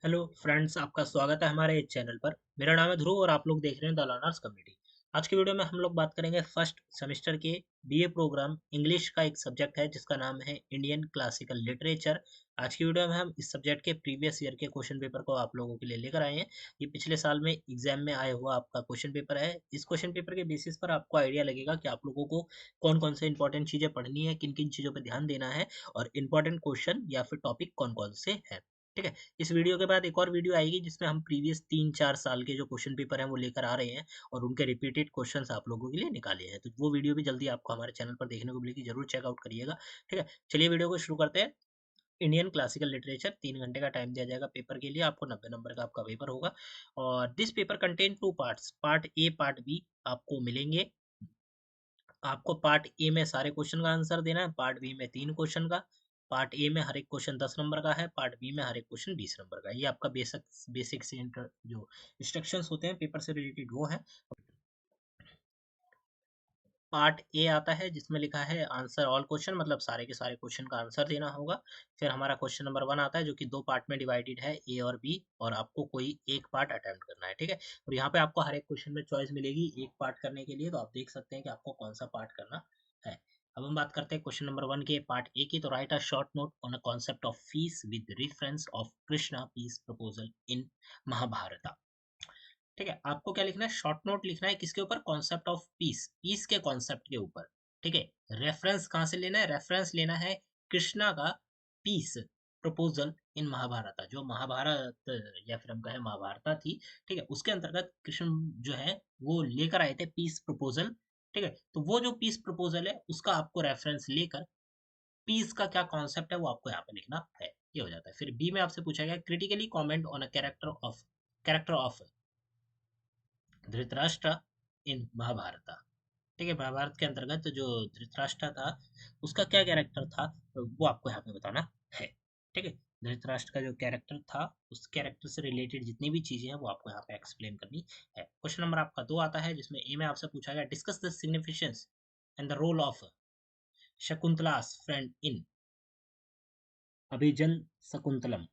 Hello friends, आपका स्वागत है हमारे चैनल पर। मेरा नाम है ध्रुव और आप लोग देख रहे हैं द लर्नर्स कम्युनिटी। आज की वीडियो में हम लोग बात करेंगे फर्स्ट सेमेस्टर के बीए प्रोग्राम इंग्लिश का एक सब्जेक्ट है जिसका नाम है इंडियन क्लासिकल लिटरेचर। आज की वीडियो में हम इस सब्जेक्ट के प्रीवियस ईयर के क्वेश्चन पेपर को आप लोगों के लिए लेकर आए हैं। ये पिछले साल में एग्जाम में आया हुआ आपका क्वेश्चन पेपर है। इस क्वेश्चन पेपर के बेसिस पर आपको आइडिया लगेगा कि आप लोगों को कौन कौन से इंपॉर्टेंट चीजें पढ़नी है, किन किन चीजों पर ध्यान देना है और इंपॉर्टेंट क्वेश्चन या फिर टॉपिक कौन कौन से हैं। ठीक है। इस वीडियो के बाद एक और वीडियो आएगी जिसमें हम प्रीवियस 3-4 साल के जो क्वेश्चन पेपर हैं वो लेकर आ रहे हैं और उनके रिपीटेड क्वेश्चंस आप लोगों के लिए निकाले हैं। तो वो वीडियो भी जल्दी आपको हमारे चैनल पर देखने को मिलेगी, जरूर चेकआउट करिएगा। ठीक है, चलिए वीडियो को शुरू करते हैं। इंडियन क्लासिकल लिटरेचर 3 घंटे का टाइम दिया जाएगा पेपर के लिए। आपको 90 नंबर का आपका पेपर होगा और this paper contain 2 parts, part A part B आपको मिलेंगे। आपको पार्ट ए में सारे क्वेश्चन का आंसर देना है, पार्ट बी में 3 क्वेश्चन का। पार्ट ए में हर एक क्वेश्चन 10 नंबर का है, पार्ट बी में हर एक क्वेश्चन 20 नंबर का है। ये आपका बेसिक बेसिक से जो इंस्ट्रक्शंस होते हैं पेपर से रिलेटेड वो है। पार्ट ए आता है जिसमें लिखा है आंसर ऑल क्वेश्चन, मतलब सारे के सारे क्वेश्चन का आंसर देना होगा। फिर हमारा क्वेश्चन नंबर 1 आता है जो कि 2 पार्ट में डिवाइडेड है, ए और बी, और आपको कोई एक पार्ट अटेम्प्ट करना है। ठीक है, और यहाँ पे आपको हर एक क्वेश्चन में चॉइस मिलेगी एक पार्ट करने के लिए, तो आप देख सकते हैं कि आपको कौन सा पार्ट करना है। अब हम बात करते हैं क्वेश्चन नंबर 1 के पार्ट ए की। तो write a short note on a concept of peace with reference of Krishna peace proposal in Mahabharata. ठीक है, आपको क्या लिखना है, शॉर्ट नोट लिखना है किसके ऊपर, कॉन्सेप्ट ऑफ पीस, पीस के कॉन्सेप्ट के ऊपर। ठीक है, रेफरेंस कहाँ से लेना है, रेफरेंस लेना है कृष्णा का पीस प्रपोजल इन महाभारत, जो महाभारत या फिर हम कहें महाभारत थी। ठीक है, उसके अंतर्गत कृष्ण जो है वो लेकर आए थे पीस प्रपोजल। ठीक है, तो वो जो पीस प्रपोजल है उसका आपको रेफरेंस लेकर पीस का क्या कॉन्सेप्ट है वो आपको यहाँ पे लिखना है। ये हो जाता है। फिर बी में आपसे पूछा गया critically comment on a character of Dhritarashtra in Mahabharata. ठीक है, महाभारत के अंतर्गत जो धृतराष्ट्र था उसका क्या कैरेक्टर था तो वो आपको यहाँ पे बताना है। ठीक है, धृतराष्ट्र का जो कैरेक्टर था उस कैरेक्टर से रिलेटेड जितनी भी चीजें हैं वो आपको यहाँ पे एक्सप्लेन करनी है। क्वेश्चन नंबर आपका 2 आता है जिसमें ए में आपसे पूछा गया discuss the significance and the role of Shakuntala's friend in Abhijnana Shakuntalam.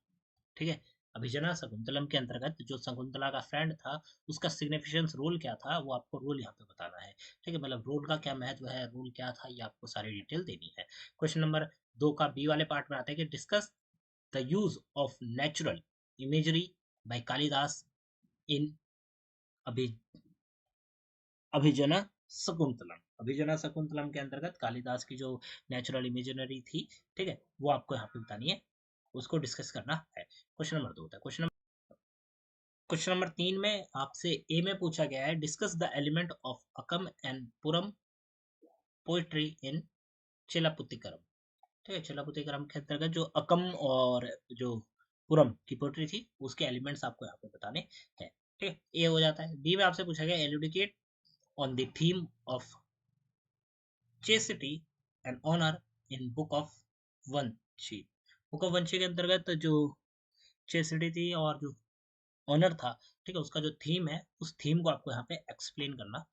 ठीक है, अभिजना शकुंतलम के अंतर्गत जो शकुंतला का फ्रेंड था उसका सिग्निफिकेंस रोल क्या था वो आपको रोल यहाँ पे बताना है। ठीक है, मतलब रोल का क्या महत्व है, रोल क्या था, ये आपको सारी डिटेल देनी है। क्वेश्चन नंबर 2 का बी वाले पार्ट में आता है कि discuss the use of natural imagery by Kalidasa in Abhi Abhijnana Shakuntalam. अभिजना Shakuntalam के अंतर्गत कालिदास की जो नेचुरल इमेजिनरी थी, ठीक है, वो आपको यहाँ पे बतानी है, उसको डिस्कस करना है। क्वेश्चन नंबर 2 होता है। क्वेश्चन नंबर 3 में आपसे ए में पूछा गया है discuss the element of Akam and Puram poetry in Silappatikaram. ठीक है, चेलापुतिकरम के अंतर्गत जो अकम और जो पुरम की पोइट्री थी उसके एलिमेंट्स आपको यहाँ पे बताने हैं। ठीक है, ए हो जाता है। बी में आपसे पूछा गया elucidate on the theme of chastity and honour in book of Vanshi. Book of Vanshi के अंतर्गत जो चेसिटी थी और जो ऑनर था, ठीक है, उसका जो थीम है उस थीम को आपको यहाँ पे एक्सप्लेन करना।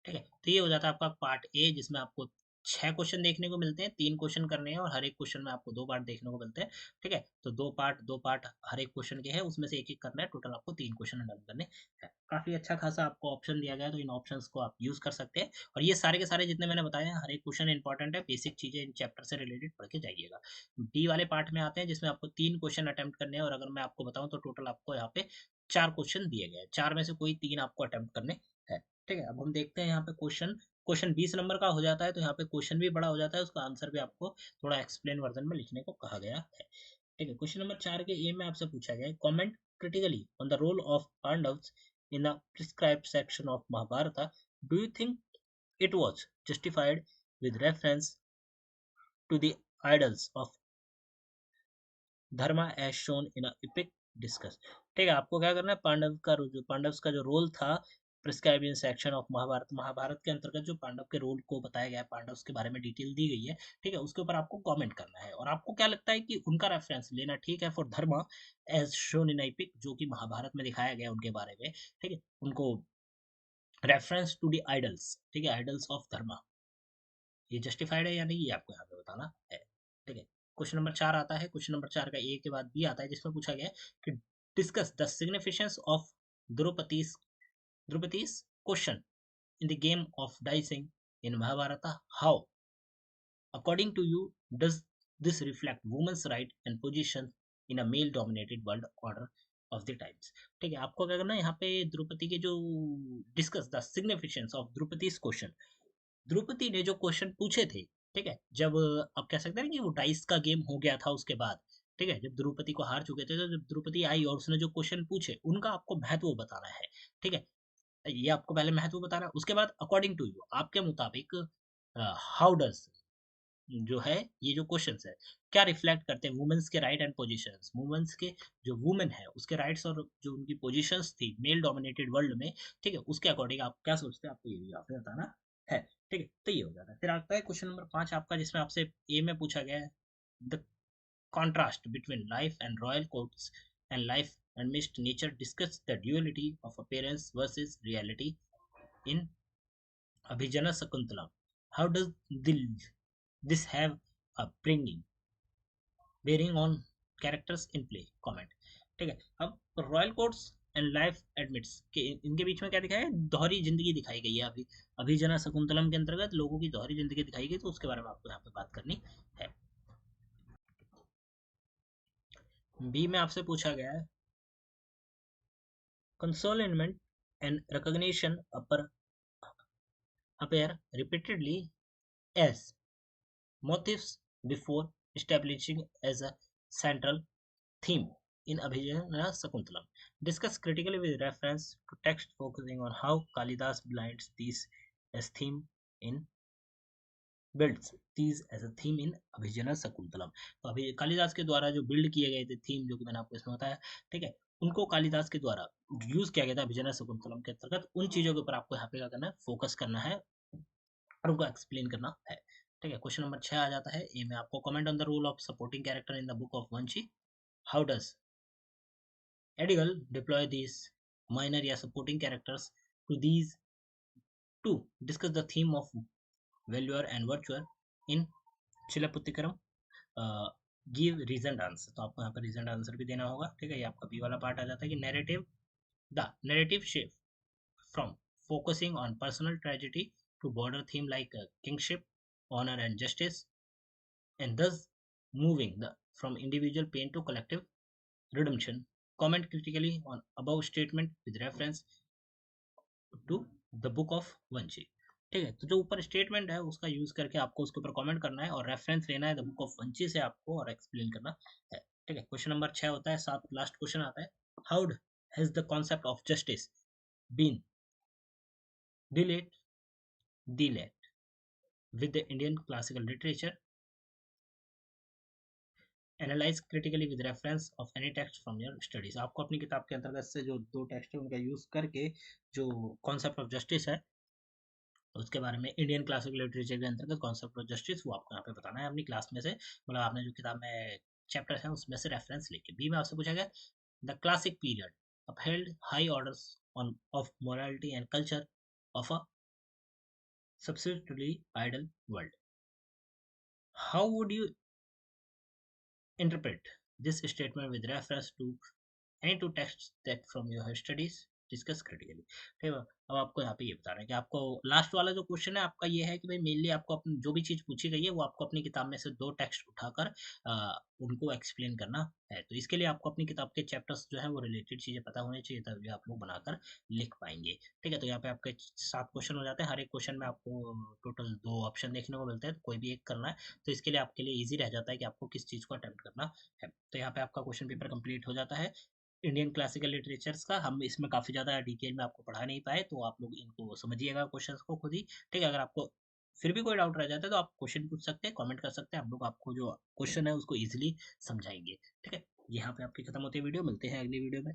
ठीक है, तो ये हो जाता है आपका पार्ट ए जिसमें आपको 6 क्वेश्चन देखने को मिलते हैं, 3 क्वेश्चन करने हैं और हर एक क्वेश्चन में आपको 2 पार्ट देखने को मिलते हैं। ठीक है, तो 2 पार्ट हर एक क्वेश्चन के हैं, उसमें से एक एक करना है, टोटल आपको 3 क्वेश्चन अटेम्प्ट करने हैं। काफी अच्छा खासा आपको ऑप्शन दिया गया है, तो इन ऑप्शंस को आप यूज कर सकते हैं। और ये सारे के सारे जितने मैंने बताए हैं हर एक क्वेश्चन इंपॉर्टेंट है, बेसिक चीजें इन चैप्टर से रिलेटेड पढ़ के जाइएगा। डी वाले पार्ट में आते हैं जिसमें आपको 3 क्वेश्चन अटेम्प्ट करने हैं, और अगर मैं आपको बताऊं तो टोटल आपको यहाँ पे 4 क्वेश्चन दिए गए हैं, 4 में से कोई 3 आपको अटेम्प्ट करने हैं। ठीक है, अब हम देखते हैं यहाँ पे क्वेश्चन। क्वेश्चन 20 नंबर का हो जाता है तो यहाँ पे क्वेश्चन भी बड़ा हो जाता है, उसका आंसर भी आपको थोड़ा एक्सप्लेन वर्जन में लिखने को कहा गया है। ठीक है, क्वेश्चन नंबर 4 के ए में आपसे पूछा गया है comment critically on the role of Pandavs in the prescribed section of Mahabharata. Do you think it was justified with reference to the idols of dharma as shown in epic discuss. ठीक है, आपको क्या करना है, पांडव का जो रोल था prescribe in section of Mahabharata, Mahabharata के अंतर्गत जो पांडव के रोल को बताया गया है, पांडव के बारे में डिटेल दी गई है। ठीक है, उसके ऊपर आपको कमेंट करना है और आपको क्या लगता है कि उनका रेफरेंस लेना ठीक है for dharma as shown in epic, जो कि महाभारत में दिखाया गया उनके बारे में। ठीक है, उनको रेफरेंस टू दी आइडल्स, ठीक है, आइडल्स ऑफ धर्मा, ये जस्टिफाइड है या नहीं ये आपको यहाँ पे बताना है। ठीक है, क्वेश्चन नंबर 4 आता है। क्वेश्चन नंबर 4 का ए के बाद बी आता है जिसमें पूछा गया है कि discuss the significance of Draupadi's Draupadi's question in the game of dicing in Mahabharata. How, according to you, does this reflect women's right and position in a male dominated world order of the times? ठीक है, आपको क्या करना है यहाँ पे द्रौपदी के जो discuss the significance of Draupadi's question, Draupadi ने जो क्वेश्चन पूछे थे, ठीक है, जब आप कह सकते हैं कि वो डाइस का गेम हो गया था उसके बाद, ठीक है, जब द्रौपदी को हार चुके थे, तो जब द्रौपदी आई और उसने जो क्वेश्चन पूछे उनका आपको महत्व बताना है, ठीक है, ये आपको पहले महत्व बताना है। उसके बाद अकॉर्डिंग टू यू, आपके मुताबिक हाउ डज जो है ये जो क्वेश्चंस है क्या रिफ्लेक्ट करते हैं वुमेन्स के राइट एंड पोजीशंस, वुमेन्स के जो वुमेन है उसके राइट्स और जो उनकी पोजीशंस थी मेल डोमिनेटेड वर्ल्ड में, ठीक है, उसके अकॉर्डिंग आप क्या सोचते हैं, आपको ये भी आपने बताना है, ठीक है। तो ये हो जाता है। फिर आता है क्वेश्चन नंबर 5 आपका, जिसमें आपसे ए में पूछा गया है the contrast between life and royal courts and life amidst nature, discuss the duality of appearance versus reality in Abhijana Sakuntalam. How does this have a bearing on characters in play? Comment. ठीक है, अब royal courts and life admits के इनके बीच में क्या दिखाया है, दोहरी जिंदगी दिखाई गई है। अभी अभिजना शकुंतलम के अंतर्गत लोगों की दोहरी जिंदगी दिखाई गई, तो उसके बारे में आपको यहाँ पे बात करनी है। बी में आपसे पूछा गया है consolement and recognition appear repeatedly as motifs before establishing as a central theme in Abhijana Sakuntalam. Discuss critically with reference to text focusing on how Kalidas blends these as theme in builds these as a theme in अभिजना Shakuntalam. तो अभी कालिदास के द्वारा जो build किए गए थे theme, जो कि मैंने आपको इसमें बताया, ठीक है, उनको कालिदास के द्वारा यूज किया गया था अभिजना शकुंतलम के अंतर्गत। उन चीजों के ऊपर आपको यहाँ पे क्या करना है, फोकस करना है और उनको एक्सप्लेन करना है, ठीक है। क्वेश्चन नंबर 6 आ जाता है ए में आपको, comment on the role of supporting character in the book of Vanshi. How does Adigal deploy these minor या supporting characters to these to discuss the theme of valor and virtue in Silappatikaram? Give reason answer. तो आपको यहाँ पर reason answer भी देना होगा, ठीक है। ये आपका बी वाला पार्ट आ जाता है कि narrative shift from focusing on personal tragedy to border theme like kingship, honour and justice, and thus moving from individual pain to collective redemption. Comment critically on above statement with reference to the book of वंशी। ठीक है, तो जो ऊपर statement है उसका use करके आपको उसके ऊपर कमेंट करना है और रेफरेंस लेना है द बुक ऑफ वंशी से आपको, और एक्सप्लेन करना है, ठीक है। क्वेश्चन नंबर 6 होता है, 7 लास्ट क्वेश्चन आता है। How has the concept of justice been dealt dealt with the Indian classical literature? Analyze critically with reference of any text from your studies। आपको अपनी किताब के अंतर्गत से जो दो टेक्स्ट है उनका यूज करके जो कॉन्सेप्ट ऑफ जस्टिस है उसके बारे में, इंडियन क्लासिकल लिटरेचर के अंतर्गत कॉन्सेप्ट ऑफ जस्टिस, वो आपको यहाँ पे बताना है अपनी क्लास में से, मतलब आपने जो किताब में चैप्टर है उसमें से रेफरेंस लेके। बी में आपसे पूछा गया the classic period upheld high orders on off morality and culture of a substantially idle world. How would you interpret this statement with reference to any two texts that from your studies? Discuss critically, ठीक है। अब आपको यहाँ पे ये बताना है कि आपको लास्ट वाला जो क्वेश्चन है आपका ये है कि भाई मेनली आपको अपनी जो भी चीज़ पूछी गई है वो आपको अपनी किताब में से दो टेक्स्ट उठाकर उनको एक्सप्लेन करना है। तो इसके लिए आपको अपनी किताब के चैप्टर्स जो है वो रिलेटेड चीज़ें पता होनी चाहिए, तभी आप लोग बनाकर लिख पाएंगे, ठीक है। तो यहाँ पे आपके 7 क्वेश्चन हो जाते हैं, हर एक क्वेश्चन में आपको टोटल 2 ऑप्शन देखने को मिलते हैं, तो कोई भी एक करना है। तो इसके लिए आपके लिए ईजी रह जाता है कि आपको किस चीज़ को अटेम्प्ट करना है। तो यहाँ पे आपका क्वेश्चन पेपर कंप्लीट हो जाता है इंडियन क्लासिकल लिटरेचर्स का। हम इसमें काफ़ी ज़्यादा डिटेल में आपको पढ़ा नहीं पाए, तो आप लोग इनको समझिएगा क्वेश्चंस को खुद ही, ठीक है। अगर आपको फिर भी कोई डाउट रह जाता है तो आप क्वेश्चन पूछ सकते हैं, कमेंट कर सकते हैं, हम लोग आपको जो क्वेश्चन है उसको इजीली समझाएंगे, ठीक है। यहाँ पे आपकी खत्म होती है वीडियो, मिलते हैं अगली वीडियो में।